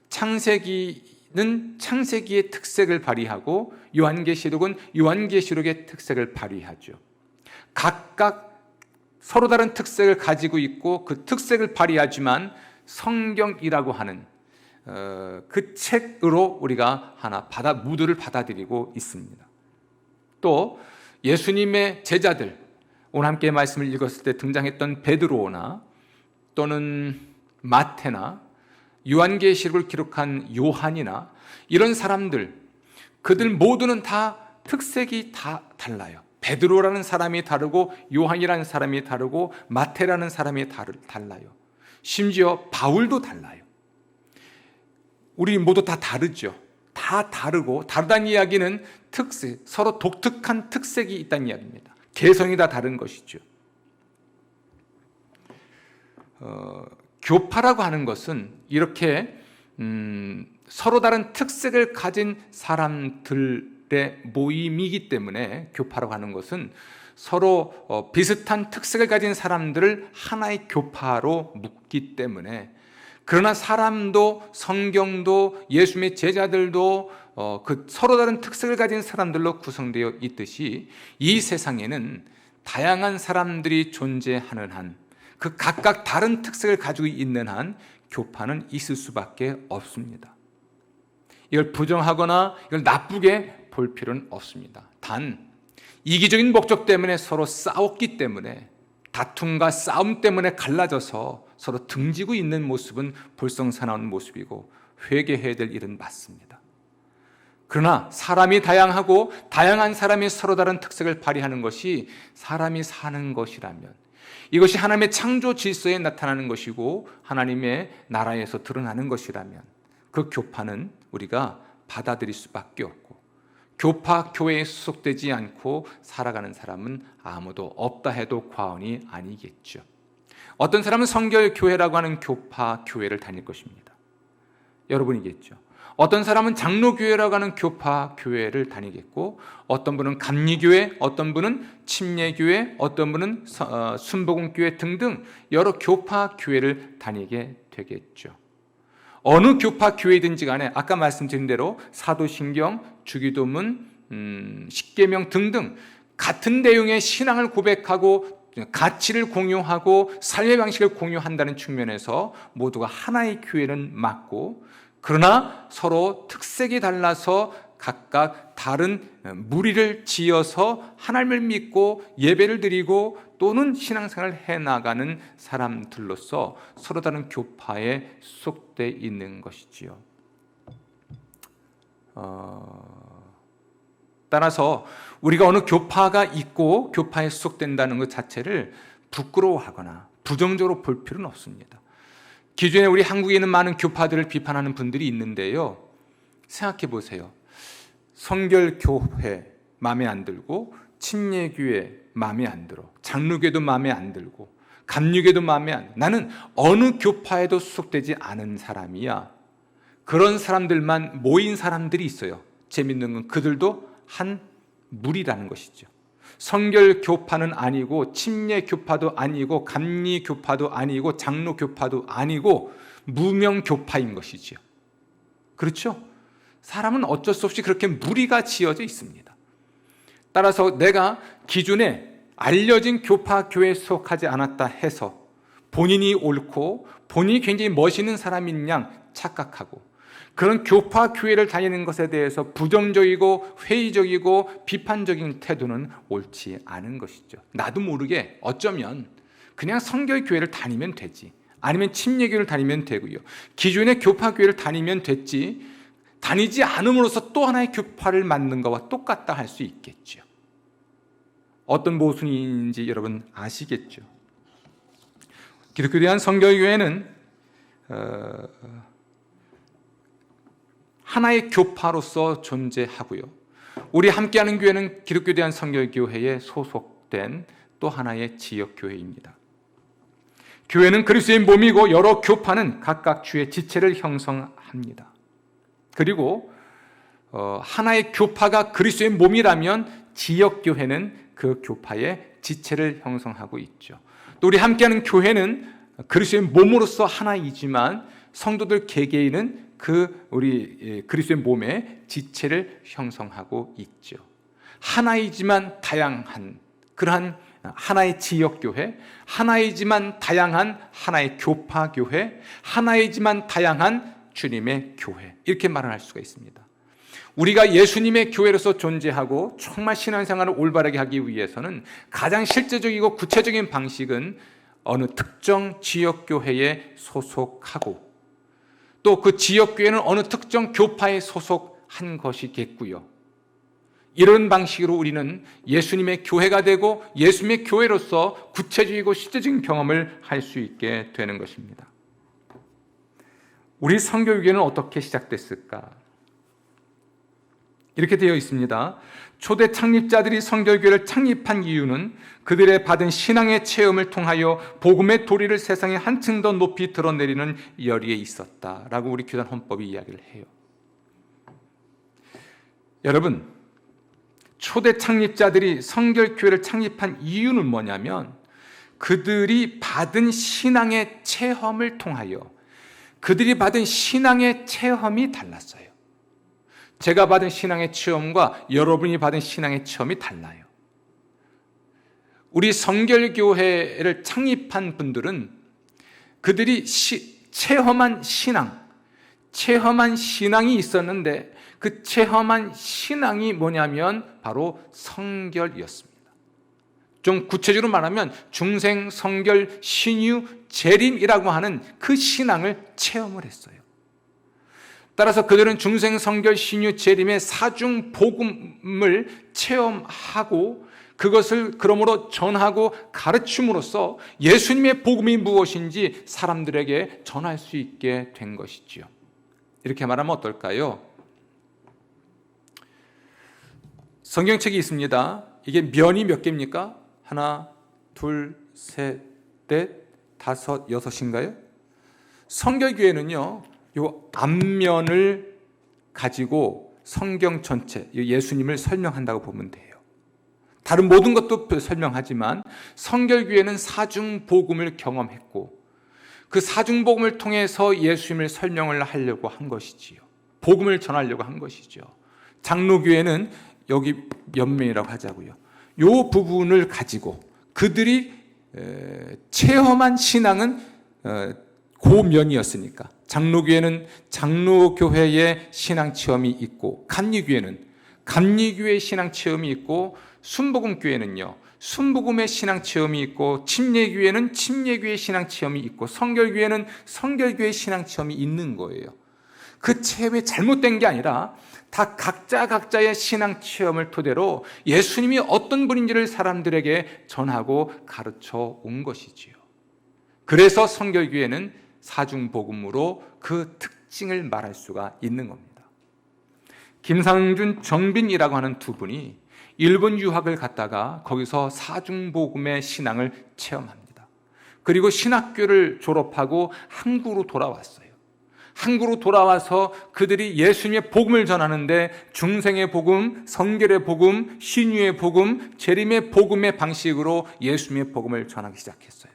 창세기는 창세기의 특색을 발휘하고 요한계시록은 요한계시록의 특색을 발휘하죠. 각각 서로 다른 특색을 가지고 있고 그 특색을 발휘하지만 성경이라고 하는 그 책으로 우리가 모두를 받아들이고 있습니다. 또 예수님의 제자들, 오늘 함께 말씀을 읽었을 때 등장했던 베드로나 또는 마태나 요한계시록을 기록한 요한이나 이런 사람들, 그들 모두는 다 특색이 다 달라요. 베드로라는 사람이 다르고 요한이라는 사람이 다르고 마태라는 사람이 달라요. 심지어 바울도 달라요. 우리 모두 다 다르죠. 다 다르고, 다르다는 이야기는 특색, 서로 독특한 특색이 있다는 이야기입니다. 개성이 다 다른 것이죠. 교파라고 하는 것은 이렇게 서로 다른 특색을 가진 사람들의 모임이기 때문에, 교파라고 하는 것은 서로 비슷한 특색을 가진 사람들을 하나의 교파로 묶기 때문에, 그러나 사람도 성경도 예수님의 제자들도 그 서로 다른 특색을 가진 사람들로 구성되어 있듯이, 이 세상에는 다양한 사람들이 존재하는 한, 그 각각 다른 특색을 가지고 있는 한 교파는 있을 수밖에 없습니다. 이걸 부정하거나 이걸 나쁘게 볼 필요는 없습니다. 단 이기적인 목적 때문에 서로 싸웠기 때문에, 다툼과 싸움 때문에 갈라져서 서로 등지고 있는 모습은 불성사나운 모습이고 회개해야 될 일은 맞습니다. 그러나 사람이 다양하고 다양한 사람이 서로 다른 특색을 발휘하는 것이 사람이 사는 것이라면, 이것이 하나님의 창조 질서에 나타나는 것이고 하나님의 나라에서 드러나는 것이라면, 그 교파는 우리가 받아들일 수밖에 없고, 교파 교회에 소속되지 않고 살아가는 사람은 아무도 없다 해도 과언이 아니겠죠. 어떤 사람은 성결교회라고 하는 교파 교회를 다닐 것입니다. 여러분이겠죠. 어떤 사람은 장로교회라고 하는 교파 교회를 다니겠고, 어떤 분은 감리교회, 어떤 분은 침례교회, 어떤 분은 순복음교회 등등 여러 교파 교회를 다니게 되겠죠. 어느 교파 교회든지 간에 아까 말씀드린 대로 사도신경, 주기도문, 십계명 등등 같은 내용의 신앙을 고백하고 가치를 공유하고 삶의 방식을 공유한다는 측면에서 모두가 하나의 교회는 맞고, 그러나 서로 특색이 달라서 각각 다른 무리를 지어서 하나님을 믿고 예배를 드리고 또는 신앙생활을 해나가는 사람들로서 서로 다른 교파에 속돼 있는 것이지요. 따라서 우리가 어느 교파가 있고 교파에 속된다는 것 자체를 부끄러워하거나 부정적으로 볼 필요는 없습니다. 기존에 우리 한국에 있는 많은 교파들을 비판하는 분들이 있는데요, 생각해 보세요. 성결교회 마음에 안 들고, 침례교회 마음에 안 들어, 장로교회도 마음에 안 들고, 감리교회도 마음에 안 들어. 나는 어느 교파에도 소속되지 않은 사람이야. 그런 사람들만 모인 사람들이 있어요. 재밌는 건 그들도 한 무리라는 것이죠. 성결교파는 아니고, 침례교파도 아니고, 감리교파도 아니고, 장로교파도 아니고 무명교파인 것이죠. 그렇죠? 사람은 어쩔 수 없이 그렇게 무리가 지어져 있습니다. 따라서 내가 기존에 알려진 교파 교회에 속하지 않았다 해서 본인이 옳고 본인이 굉장히 멋있는 사람인 양 착각하고, 그런 교파 교회를 다니는 것에 대해서 부정적이고 회의적이고 비판적인 태도는 옳지 않은 것이죠. 나도 모르게 어쩌면 그냥 성결교회를 다니면 되지, 아니면 침례교회를 다니면 되고요, 기존의 교파 교회를 다니면 됐지, 다니지 않음으로써 또 하나의 교파를 만든 것과 똑같다 할 수 있겠죠. 어떤 모순인지 여러분 아시겠죠. 기독교에 대한 성결교회는 하나의 교파로서 존재하고요, 우리 함께하는 교회는 기독교에 대한 성결교회에 소속된 또 하나의 지역교회입니다. 교회는 그리스도의 몸이고 여러 교파는 각각 주의 지체를 형성합니다. 그리고 하나의 교파가 그리스도의 몸이라면 지역교회는 그 교파의 지체를 형성하고 있죠. 또 우리 함께하는 교회는 그리스도의 몸으로서 하나이지만 성도들 개개인은 우리 그리스도의 몸의 지체를 형성하고 있죠. 하나이지만 다양한 그러한 하나의 지역교회, 하나이지만 다양한 하나의 교파교회, 하나이지만 다양한 주님의 교회, 이렇게 말을 할 수가 있습니다. 우리가 예수님의 교회로서 존재하고 정말 신앙생활을 올바르게 하기 위해서는 가장 실제적이고 구체적인 방식은 어느 특정 지역교회에 소속하고 또 그 지역교회는 어느 특정 교파에 소속한 것이겠고요. 이런 방식으로 우리는 예수님의 교회가 되고 예수님의 교회로서 구체적이고 실제적인 경험을 할 수 있게 되는 것입니다. 우리 선교교회는 어떻게 시작됐을까? 이렇게 되어 있습니다. 초대 창립자들이 선교교회를 창립한 이유는 그들의 받은 신앙의 체험을 통하여 복음의 도리를 세상에 한층 더 높이 드러내리는 열의에 있었다라고 우리 교단 헌법이 이야기를 해요. 여러분, 초대 창립자들이 선교교회를 창립한 이유는 뭐냐면 그들이 받은 신앙의 체험을 통하여 그들이 받은 신앙의 체험이 달랐어요. 제가 받은 신앙의 체험과 여러분이 받은 신앙의 체험이 달라요. 우리 성결교회를 창립한 분들은 그들이 체험한 신앙이 있었는데 그 체험한 신앙이 뭐냐면 바로 성결이었습니다. 좀 구체적으로 말하면 중생, 성결, 신유, 재림이라고 하는 그 신앙을 체험을 했어요. 따라서 그들은 중생, 성결, 신유, 재림의 사중 복음을 체험하고 그것을 그러므로 전하고 가르침으로써 예수님의 복음이 무엇인지 사람들에게 전할 수 있게 된 것이지요. 이렇게 말하면 어떨까요? 성경책이 있습니다. 이게 면이 몇 개입니까? 하나, 둘, 셋, 넷, 다섯, 여섯인가요? 성결교회는요, 요 앞면을 가지고 성경 전체, 예수님을 설명한다고 보면 돼요. 다른 모든 것도 설명하지만 성결교회는 사중복음을 경험했고 그 사중복음을 통해서 예수님을 설명을 하려고 한 것이지요. 복음을 전하려고 한 것이죠. 장로교회는 여기 옆면이라고 하자고요. 요 부분을 가지고 그들이 체험한 신앙은 고면이었으니까 장로교회는 장로교회의 신앙체험이 있고 감리교회는 감리교회의 신앙체험이 있고 순복음교회는요 순복음의 신앙체험이 있고 침례교회는 침례교회의 신앙체험이 있고 성결교회는 성결교회의 신앙체험이 있는 거예요. 그 체험이 잘못된 게 아니라 다 각자의 신앙체험을 토대로 예수님이 어떤 분인지를 사람들에게 전하고 가르쳐 온 것이지요. 그래서 성결교회는 사중복음으로 그 특징을 말할 수가 있는 겁니다. 김상준, 정빈이라고 하는 두 분이 일본 유학을 갔다가 거기서 사중복음의 신앙을 체험합니다. 그리고 신학교를 졸업하고 한국으로 돌아왔어요. 한국으로 돌아와서 그들이 예수님의 복음을 전하는데 중생의 복음, 성결의 복음, 신유의 복음, 재림의 복음의 방식으로 예수님의 복음을 전하기 시작했어요.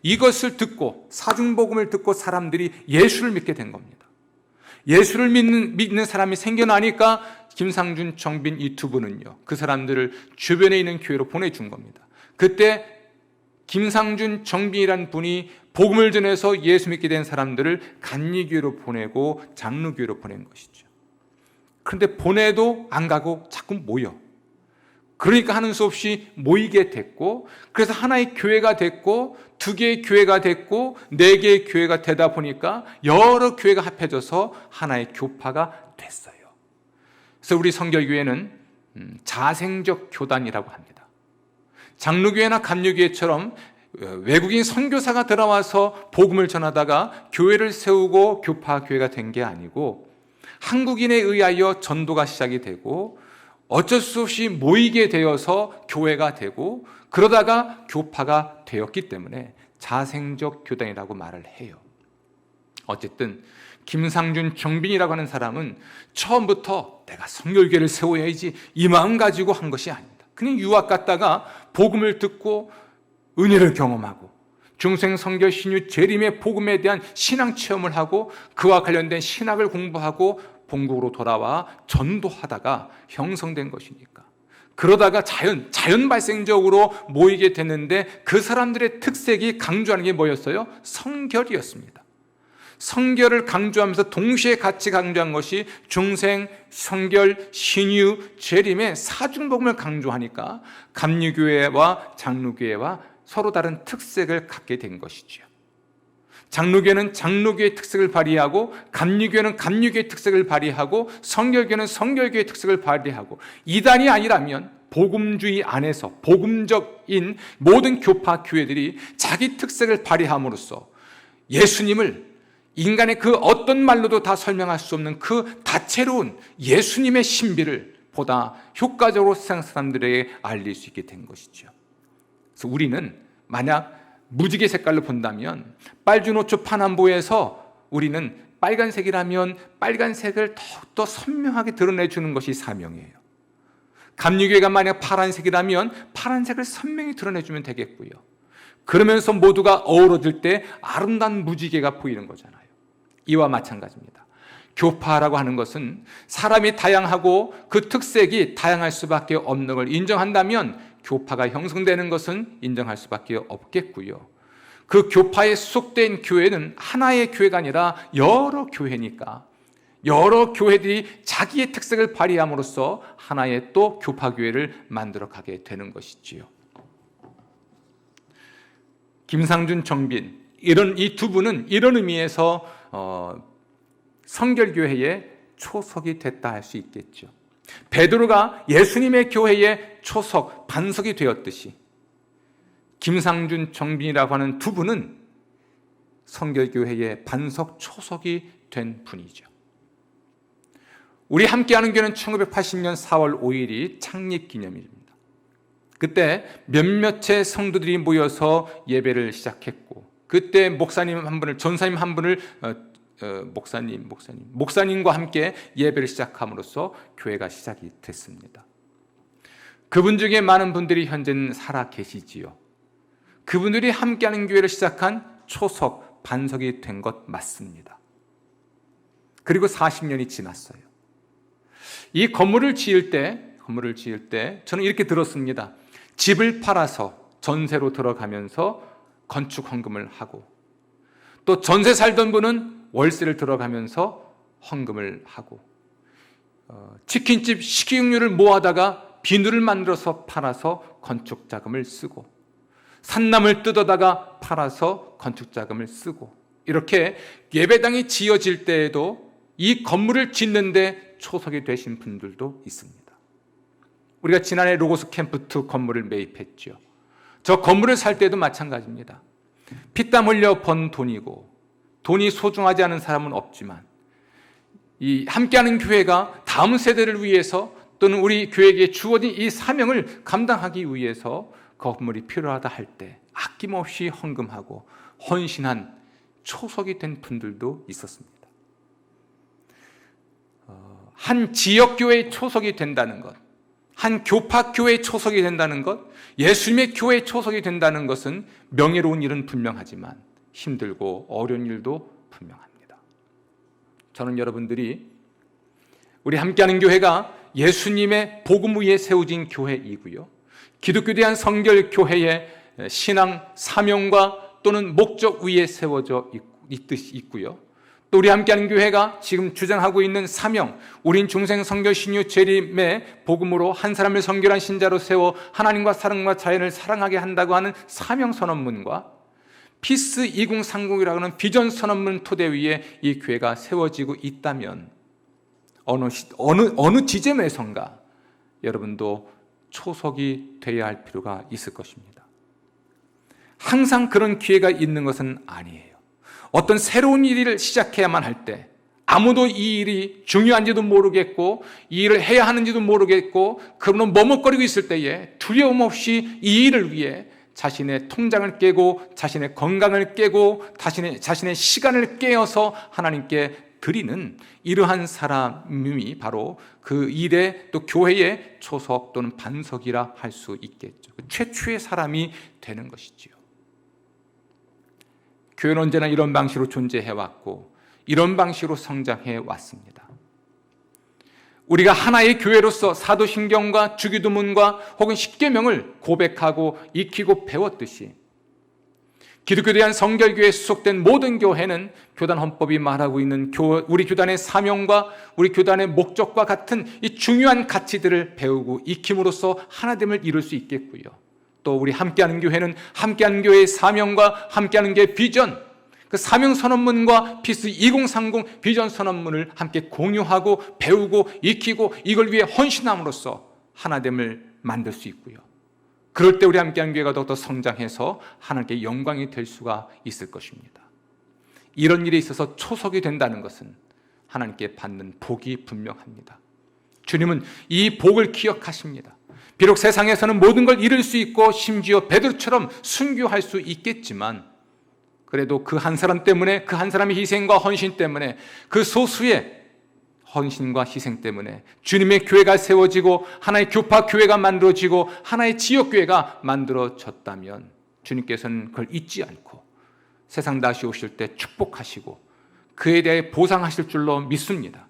이것을 듣고 사중복음을 듣고 사람들이 예수를 믿게 된 겁니다. 예수를 믿는 사람이 생겨나니까 김상준, 정빈 이 두 분은요 그 사람들을 주변에 있는 교회로 보내준 겁니다. 그때 김상준, 정빈이라는 분이 복음을 전해서 예수 믿게 된 사람들을 감리교회로 보내고 장로교회로 보낸 것이죠. 그런데 보내도 안 가고 자꾸 모여. 그러니까 하는 수 없이 모이게 됐고 그래서 하나의 교회가 됐고 두 개의 교회가 됐고 네 개의 교회가 되다 보니까 여러 교회가 합해져서 하나의 교파가 됐어요. 그래서 우리 성결교회는 자생적 교단이라고 합니다. 장로교회나 감리교회처럼 외국인 선교사가 들어와서 복음을 전하다가 교회를 세우고 교파 교회가 된 게 아니고 한국인에 의하여 전도가 시작이 되고 어쩔 수 없이 모이게 되어서 교회가 되고 그러다가 교파가 되었기 때문에 자생적 교단이라고 말을 해요. 어쨌든 김상준, 정빈이라고 하는 사람은 처음부터 내가 성결교회를 세워야지 이 마음 가지고 한 것이 아닙니다. 그냥 유학 갔다가 복음을 듣고 은혜를 경험하고 중생, 성결, 신유, 재림의 복음에 대한 신앙 체험을 하고 그와 관련된 신학을 공부하고 본국으로 돌아와 전도하다가 형성된 것이니까 그러다가 자연 발생적으로 모이게 됐는데 그 사람들의 특색이 강조하는 게 뭐였어요? 성결이었습니다. 성결을 강조하면서 동시에 같이 강조한 것이 중생, 성결, 신유, 재림의 사중복음을 강조하니까 감리교회와 장로교회와 서로 다른 특색을 갖게 된 것이지요. 장로교회는 장로교의 특색을 발휘하고, 감리교회는 감리교의 특색을 발휘하고, 성결교회는 성결교의 특색을 발휘하고, 이단이 아니라면 복음주의 안에서 복음적인 모든 교파 교회들이 자기 특색을 발휘함으로써 예수님을 인간의 그 어떤 말로도 다 설명할 수 없는 그 다채로운 예수님의 신비를 보다 효과적으로 세상 사람들에게 알릴 수 있게 된 것이죠. 그래서 우리는 만약 무지개 색깔로 본다면 빨주노초 파남보에서 우리는 빨간색이라면 빨간색을 더욱더 선명하게 드러내주는 것이 사명이에요. 감리교회가 만약 파란색이라면 파란색을 선명히 드러내주면 되겠고요. 그러면서 모두가 어우러질 때 아름다운 무지개가 보이는 거잖아요. 이와 마찬가지입니다. 교파라고 하는 것은 사람이 다양하고 그 특색이 다양할 수밖에 없는 걸 인정한다면 교파가 형성되는 것은 인정할 수밖에 없겠고요. 그 교파에 수속된 교회는 하나의 교회가 아니라 여러 교회니까 여러 교회들이 자기의 특색을 발휘함으로써 하나의 또 교파교회를 만들어 가게 되는 것이지요. 김상준, 정빈 이 두 분은 이런 의미에서 성결교회의 초석이 됐다 할 수 있겠죠. 베드로가 예수님의 교회의 초석, 반석이 되었듯이 김상준, 정빈이라고 하는 두 분은 성결교회의 반석, 초석이 된 분이죠. 우리 함께하는 교회는 1980년 4월 5일이 창립기념일입니다. 그때 몇몇의 성도들이 모여서 예배를 시작했고, 그때 목사님 한 분을, 전사님 한 분을 목사님과 함께 예배를 시작함으로써 교회가 시작이 됐습니다. 그분 중에 많은 분들이 현재는 살아 계시지요. 그분들이 함께하는 교회를 시작한 초석, 반석이 된 것 맞습니다. 그리고 40년이 지났어요. 이 건물을 지을 때 저는 이렇게 들었습니다. 집을 팔아서 전세로 들어가면서 건축 헌금을 하고, 또 전세 살던 분은 월세를 들어가면서 헌금을 하고, 치킨집 식이용료를 모아다가 비누를 만들어서 팔아서 건축 자금을 쓰고, 산나물 뜯어다가 팔아서 건축 자금을 쓰고, 이렇게 예배당이 지어질 때에도 이 건물을 짓는데 초석이 되신 분들도 있습니다. 우리가 지난해 로고스 캠프2 건물을 매입했죠. 저 건물을 살 때도 마찬가지입니다. 피땀 흘려 번 돈이고, 돈이 소중하지 않은 사람은 없지만 이 함께하는 교회가 다음 세대를 위해서 또는 우리 교회에게 주어진 이 사명을 감당하기 위해서 건물이 필요하다 할 때 아낌없이 헌금하고 헌신한 초석이 된 분들도 있었습니다. 한 지역교회의 초석이 된다는 것, 한 교파교회의 초석이 된다는 것, 예수님의 교회의 초석이 된다는 것은 명예로운 일은 분명하지만 힘들고 어려운 일도 분명합니다. 저는 여러분들이 우리 함께하는 교회가 예수님의 복음 위에 세워진 교회이고요, 기독교에 대한 성결교회의 신앙 사명과 또는 목적 위에 세워져 있고요, 또 우리 함께하는 교회가 지금 주장하고 있는 사명, 우린 중생 성결 신유 재림의 복음으로 한 사람을 성결한 신자로 세워 하나님과 사람과 자연을 사랑하게 한다고 하는 사명 선언문과 피스 2030이라고 하는 비전 선언문 토대 위에 이 교회가 세워지고 있다면 어느 지점에선가 여러분도 초석이 되어야 할 필요가 있을 것입니다. 항상 그런 기회가 있는 것은 아니에요. 어떤 새로운 일을 시작해야만 할 때 아무도 이 일이 중요한지도 모르겠고 이 일을 해야 하는지도 모르겠고 그러면 머뭇거리고 있을 때에 두려움 없이 이 일을 위해 자신의 통장을 깨고 자신의 건강을 깨고 자신의 시간을 깨어서 하나님께 드리는 이러한 사람이 바로 그 일의 또 교회의 초석 또는 반석이라 할 수 있겠죠. 최초의 사람이 되는 것이지요. 교회는 언제나 이런 방식으로 존재해왔고 이런 방식으로 성장해왔습니다. 우리가 하나의 교회로서 사도신경과 주기도문과 혹은 십계명을 고백하고 익히고 배웠듯이 기독교에 대한 성결교회에 수속된 모든 교회는 교단 헌법이 말하고 있는 우리 교단의 사명과 우리 교단의 목적과 같은 이 중요한 가치들을 배우고 익힘으로써 하나됨을 이룰 수 있겠고요. 또 우리 함께하는 교회는 함께하는 교회의 사명과 함께하는 교회의 비전, 그 사명 선언문과 피스 2030 비전 선언문을 함께 공유하고 배우고 익히고 이걸 위해 헌신함으로써 하나됨을 만들 수 있고요. 그럴 때 우리 함께하는 교회가 더욱더 성장해서 하나님께 영광이 될 수가 있을 것입니다. 이런 일에 있어서 초석이 된다는 것은 하나님께 받는 복이 분명합니다. 주님은 이 복을 기억하십니다. 비록 세상에서는 모든 걸 잃을 수 있고 심지어 베드로처럼 순교할 수 있겠지만 그래도 그 한 사람 때문에, 그 한 사람의 희생과 헌신 때문에, 그 소수의 헌신과 희생 때문에 주님의 교회가 세워지고 하나의 교파 교회가 만들어지고 하나의 지역 교회가 만들어졌다면 주님께서는 그걸 잊지 않고 세상 다시 오실 때 축복하시고 그에 대해 보상하실 줄로 믿습니다.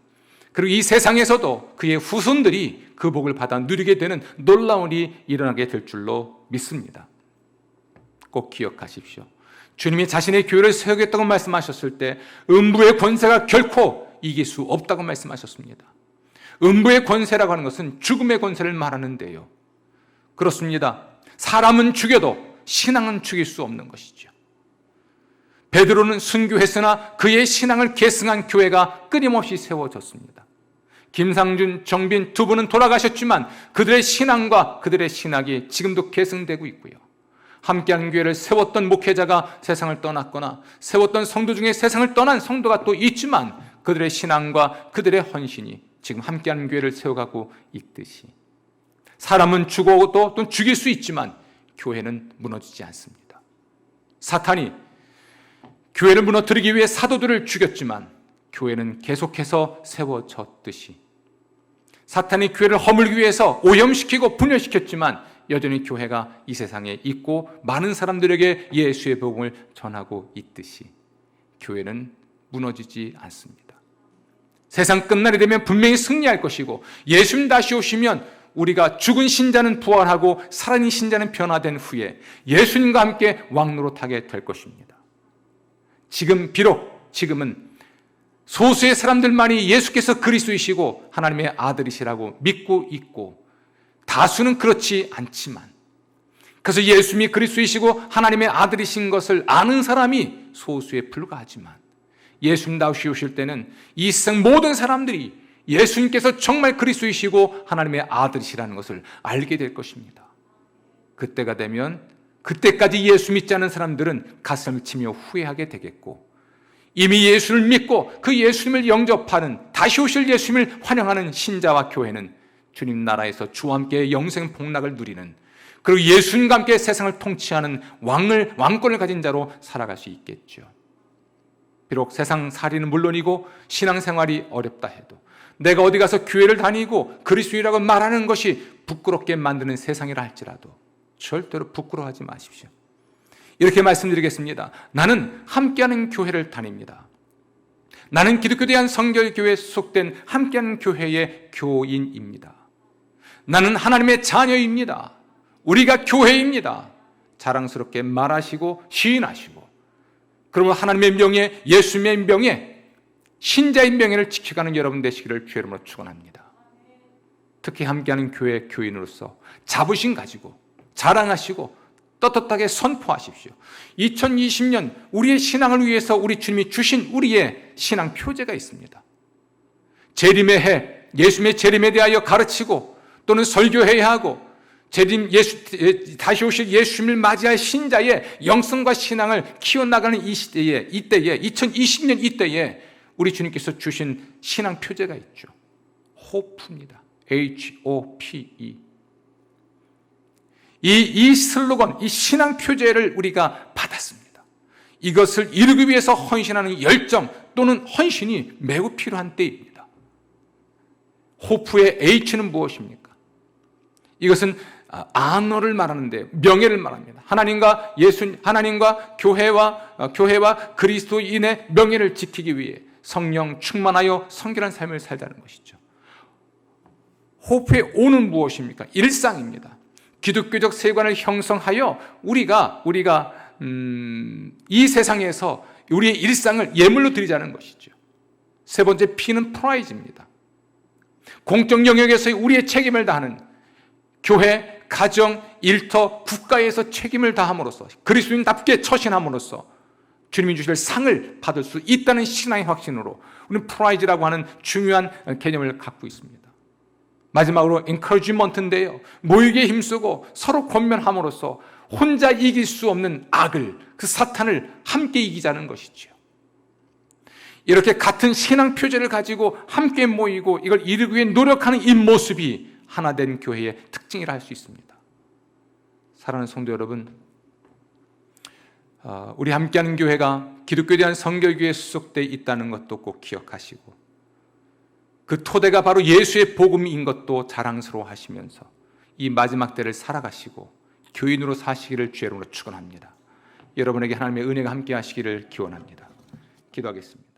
그리고 이 세상에서도 그의 후손들이 그 복을 받아 누리게 되는 놀라운 일이 일어나게 될 줄로 믿습니다. 꼭 기억하십시오. 주님이 자신의 교회를 세우겠다고 말씀하셨을 때 음부의 권세가 결코 이길 수 없다고 말씀하셨습니다. 음부의 권세라고 하는 것은 죽음의 권세를 말하는데요. 그렇습니다. 사람은 죽여도 신앙은 죽일 수 없는 것이죠. 베드로는 순교했으나 그의 신앙을 계승한 교회가 끊임없이 세워졌습니다. 김상준, 정빈 두 분은 돌아가셨지만 그들의 신앙과 그들의 신학이 지금도 계승되고 있고요. 함께하는 교회를 세웠던 목회자가 세상을 떠났거나 세웠던 성도 중에 세상을 떠난 성도가 또 있지만 그들의 신앙과 그들의 헌신이 지금 함께하는 교회를 세워가고 있듯이 사람은 죽어도 또 죽일 수 있지만 교회는 무너지지 않습니다. 사탄이 교회를 무너뜨리기 위해 사도들을 죽였지만 교회는 계속해서 세워졌듯이 사탄이 교회를 허물기 위해서 오염시키고 분열시켰지만 여전히 교회가 이 세상에 있고 많은 사람들에게 예수의 복음을 전하고 있듯이 교회는 무너지지 않습니다. 세상 끝날이 되면 분명히 승리할 것이고 예수님 다시 오시면 우리가 죽은 신자는 부활하고 살아있는 신자는 변화된 후에 예수님과 함께 왕노릇하게 될 것입니다. 지금은 소수의 사람들만이 예수께서 그리스도이시고 하나님의 아들이시라고 믿고 있고 다수는 그렇지 않지만 그래서 예수님이 그리스도이시고 하나님의 아들이신 것을 아는 사람이 소수에 불과하지만 예수님 다시 오실 때는 이 세상 모든 사람들이 예수님께서 정말 그리스도이시고 하나님의 아들이시라는 것을 알게 될 것입니다. 그때가 되면 그때까지 예수 믿지 않은 사람들은 가슴을 치며 후회하게 되겠고 이미 예수를 믿고 그 예수님을 영접하는 다시 오실 예수님을 환영하는 신자와 교회는 주님 나라에서 주와 함께 영생 복락을 누리는 그리고 예수님과 함께 세상을 통치하는 왕권을 가진 자로 살아갈 수 있겠죠. 비록 세상 살이는 물론이고 신앙생활이 어렵다 해도 내가 어디 가서 교회를 다니고 그리스도인이라고 말하는 것이 부끄럽게 만드는 세상이라 할지라도 절대로 부끄러워하지 마십시오. 이렇게 말씀드리겠습니다. 나는 함께하는 교회를 다닙니다. 나는 기독교 대한성결교회에 소속된 함께하는 교회의 교인입니다. 나는 하나님의 자녀입니다. 우리가 교회입니다. 자랑스럽게 말하시고 시인하시고 그러면 하나님의 명예, 예수님의 명예, 신자의 명예를 지켜가는 여러분 되시기를 주의 이름으로 축원합니다. 특히 함께하는 교회 교인으로서 자부심 가지고 자랑하시고 떳떳하게 선포하십시오. 2020년 우리의 신앙을 위해서 우리 주님이 주신 우리의 신앙 표제가 있습니다. 재림의 해, 예수님의 재림에 대하여 가르치고 또는 설교해야 하고 다시 오실 예수님을 맞이할 신자의 영성과 신앙을 키워나가는 이때에 2020년 이때에 우리 주님께서 주신 신앙 표제가 있죠. 호프입니다. HOPE. 이 슬로건, 이 신앙 표제를 우리가 받았습니다. 이것을 이루기 위해서 헌신하는 열정 또는 헌신이 매우 필요한 때입니다. 호프의 H는 무엇입니까? 이것은 아너를 말하는데 명예를 말합니다. 하나님과 교회와 그리스도인의 명예를 지키기 위해 성령 충만하여 성결한 삶을 살자는 것이죠. 호프의 O는 무엇입니까? 일상입니다. 기독교적 세관을 형성하여 우리가 이 세상에서 우리의 일상을 예물로 드리자는 것이죠. 세 번째 P는 프라이즈입니다. 공적 영역에서의 우리의 책임을 다하는 교회, 가정, 일터, 국가에서 책임을 다함으로써 그리스도인답게 처신함으로써 주님이 주실 상을 받을 수 있다는 신앙의 확신으로 우리는 프라이즈라고 하는 중요한 개념을 갖고 있습니다. 마지막으로 encouragement인데요, 모이게 힘쓰고 서로 권면함으로써 혼자 이길 수 없는 악을, 그 사탄을 함께 이기자는 것이죠. 이렇게 같은 신앙 표제를 가지고 함께 모이고 이걸 이루기 위해 노력하는 이 모습이 하나된 교회의 특징이라 할 수 있습니다. 사랑하는 성도 여러분, 우리 함께하는 교회가 기독교에 대한 선교교회에 수속되어 있다는 것도 꼭 기억하시고, 그 토대가 바로 예수의 복음인 것도 자랑스러워 하시면서 이 마지막 때를 살아가시고 교인으로 사시기를 주의 이름으로 축원합니다. 여러분에게 하나님의 은혜가 함께 하시기를 기원합니다. 기도하겠습니다.